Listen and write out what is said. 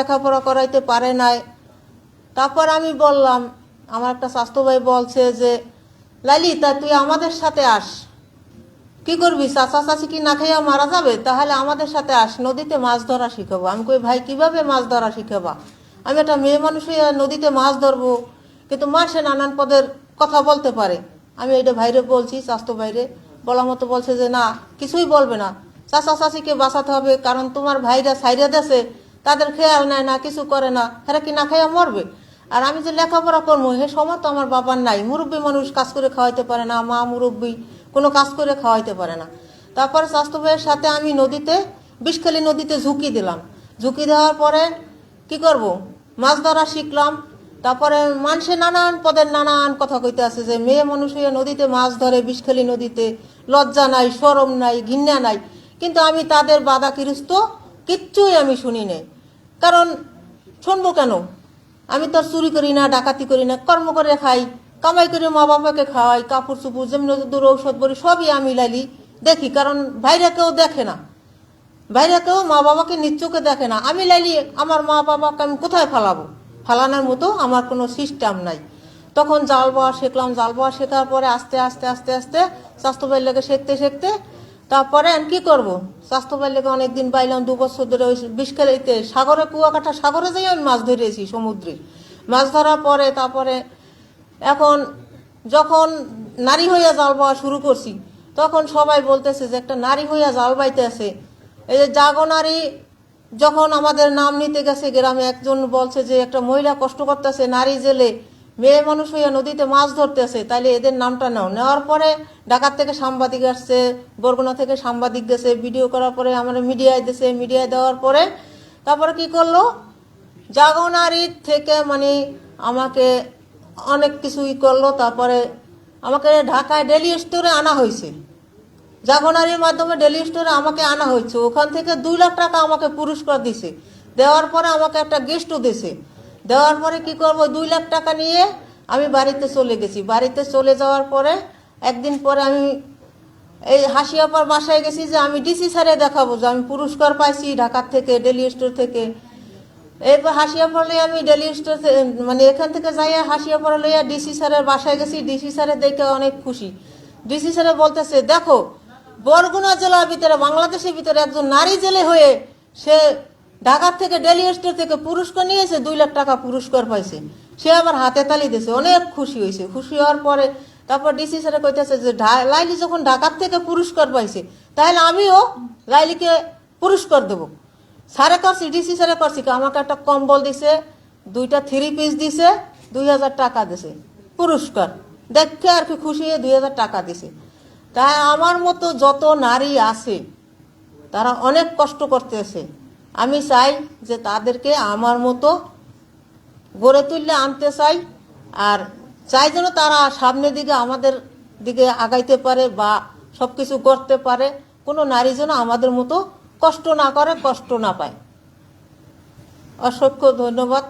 লেখাপড়া করাইতে পারে নাই। তারপর আমি বললাম, আমার একটা স্বাস্থ্য ভাই বলছে যে লালি, তা তুই আমাদের সাথে আস, কি করবি, চাচা চাচি কি না খাইয়া মারা যাবে, তাহলে আমাদের সাথে আস, নদীতে মাছ ধরা শিখাবো। আমি কই, ভাই কিভাবে মাছ ধরা শিখাবা? আমি একটা মেয়ে মানুষ হইয়া নদীতে মাছ ধরবো, কিন্তু মাসে নানান পদের কথা বলতে পারে। আমি এটা ভাইরে বলছি, স্বাস্থ্য ভাইরে বলার মতো বলছে যে না, কিছুই বলবে না, চাচা চাচিকে বাঁচাতে হবে, কারণ তোমার ভাইরা সাইরা দেশে, তাদের খেয়াল নেয় না, কিছু করে না, হেরা কি না খাইয়া মরবে। আর আমি যে লেখাপড়া করবো হে সময় তো আমার বাবার নাই, মুরব্বী মানুষ কাজ করে খাওয়াইতে পারে না, মা মুরব্বী কোনো কাজ করে খাওয়াইতে পারে না। তারপরে স্বাস্থ্য ভাইয়ের সাথে আমি নদীতে, বিষখালী নদীতে ঝুঁকি দিলাম। ঝুঁকি দেওয়ার পরে কি করব, মাছ ধরা শিখলাম। তারপরে মানুষে নানান পদের নানান কথা কইতে আছে যে মেয়ে মানুষ হইয়া নদীতে মাছ ধরে, বিষখালী নদীতে, লজ্জা নাই, শরম নাই, ঘৃণা নাই। কিন্তু আমি তাদের বাধা কিরস্ত কিচ্ছুই আমি শুনি নাই। কারণ শুনবো কেন? আমি তো আর চুরি করি না, ডাকাতি করি না, কর্ম করে খাই, কামাই করে মা বাবাকে খাওয়াই, কাপড় চুপুর যেমনি দূর ঔষধ বলি সবই আমি লাইলি দেখি, কারণ বাইরে কেউ দেখে না, বাইরে কেউ মা বাবাকে নিচ্চোকে দেখে না। আমি লাইলি আমার মা বাবাকে আমি কোথায় ফালাবো? ফালানোর মতো আমার কোনো সিস্টেম নাই। তখন জাল বওয়া শিখলাম। জাল বওয়া শেখার পরে আস্তে আস্তে আস্তে আস্তে স্বাস্থ্য ভাইয়ের লেগে শিখতে শিখতে তারপরে আমি কি করবো, স্বাস্থ্য ভাইয়ের লেগে অনেকদিন বাইলাম, 2 বছর ধরে ওই বিষখালীতে সাগরে, কুয়াকাটা সাগরে যাই আমি মাছ ধরেছি, সমুদ্রে মাছ ধরার পরে তারপরে এখন যখন নারী হইয়া জাল বওয়া শুরু করছি, তখন সবাই বলতেছে যে একটা নারী হইয়া জাল বাইতে আছে। এই যে জাগো নারী যখন আমাদের নাম নিতে গেছে গ্রামে, একজন বলছে যে একটা মহিলা কষ্ট করতেছে নারী জেলে, মেয়ে মানুষ হইয়া নদীতে মাছ ধরতেছে, তাইলে এদের নামটা নাও। নেওয়ার পরে ঢাকার থেকে সাংবাদিক আসছে, বরগুনা থেকে সাংবাদিক গেছে, ভিডিও করার পরে আমার মিডিয়ায় দিয়েছে, মিডিয়ায় দেওয়ার পরে তারপরে কি করলো, জাগো নারী থেকে মানে আমাকে অনেক কিছুই করলো। তারপরে আমাকে ঢাকায় ডেলি স্টোরে আনা হয়েছে, জাগনারির মাধ্যমে ডেলি স্টোরে আমাকে আনা হয়েছে। ওখান থেকে 2 লাখ টাকা আমাকে পুরস্কার দিছে। দেওয়ার পরে আমাকে একটা গিফটও দিছে। দেওয়ার পরে কি করব, 2 লাখ টাকা নিয়ে আমি বাড়িতে চলে গেছি। বাড়িতে চলে যাওয়ার পরে একদিন পরে আমি এই হাসিয়াপার বাসায় গেছি যে আমি ডিসি স্যারে দেখাবো যে আমি পুরস্কার পাইছি ঢাকার থেকে, ডেলি স্টোর থেকে। এরপর হাসিয়াপাড়া লইয়া আমি ডেলি স্টোর মানে এখান থেকে যাইয়া হাসিয়াপাড়া লইয়া ডিসি স্যারের বাসায় গেছি। ডিসি স্যারের দেখে অনেক খুশি। ডিসি স্যারে বলতেছে, দেখো বরগুনা জেলার ভিতরে, বাংলাদেশের ভিতরে একজন নারী জেলে হয়ে সে ঢাকার থেকে, ডেলি স্টোর থেকে পুরস্কার নিয়েছে, 2 লাখ টাকা পুরস্কার পাইছে। সে আবার হাতে তালি দিয়েছে, অনেক খুশি হয়েছে। খুশি হওয়ার পরে তারপর ডিসি স্যারে কইতেছে যে লাইলি যখন ঢাকার থেকে পুরস্কার পাইছে, তাহলে আমিও লাইলিকে পুরস্কার দেবো। স্যারে করছি, ডিসি স্যারে করছি, আমাকে একটা কম্বল দিছে, 2টা 3 পিস দিছে, 2000 টাকা দিছে পুরস্কার। দেখে আর কি খুশি হয়ে 2000 টাকা দিছে। তাই আমার মতো যত নারী আছে তারা অনেক কষ্ট করতেছে। আমি চাই যে তাদেরকে আমার মতো গড়ে তুললে আনতে চাই, আর চাই যেন তারা সামনের দিকে আমাদের দিকে আগাইতে পারে বা সব কিছু করতে পারে। কোনো নারী যেন আমাদের মতো কষ্ট না করে, কষ্ট না পায়। অসংখ্য ধন্যবাদ।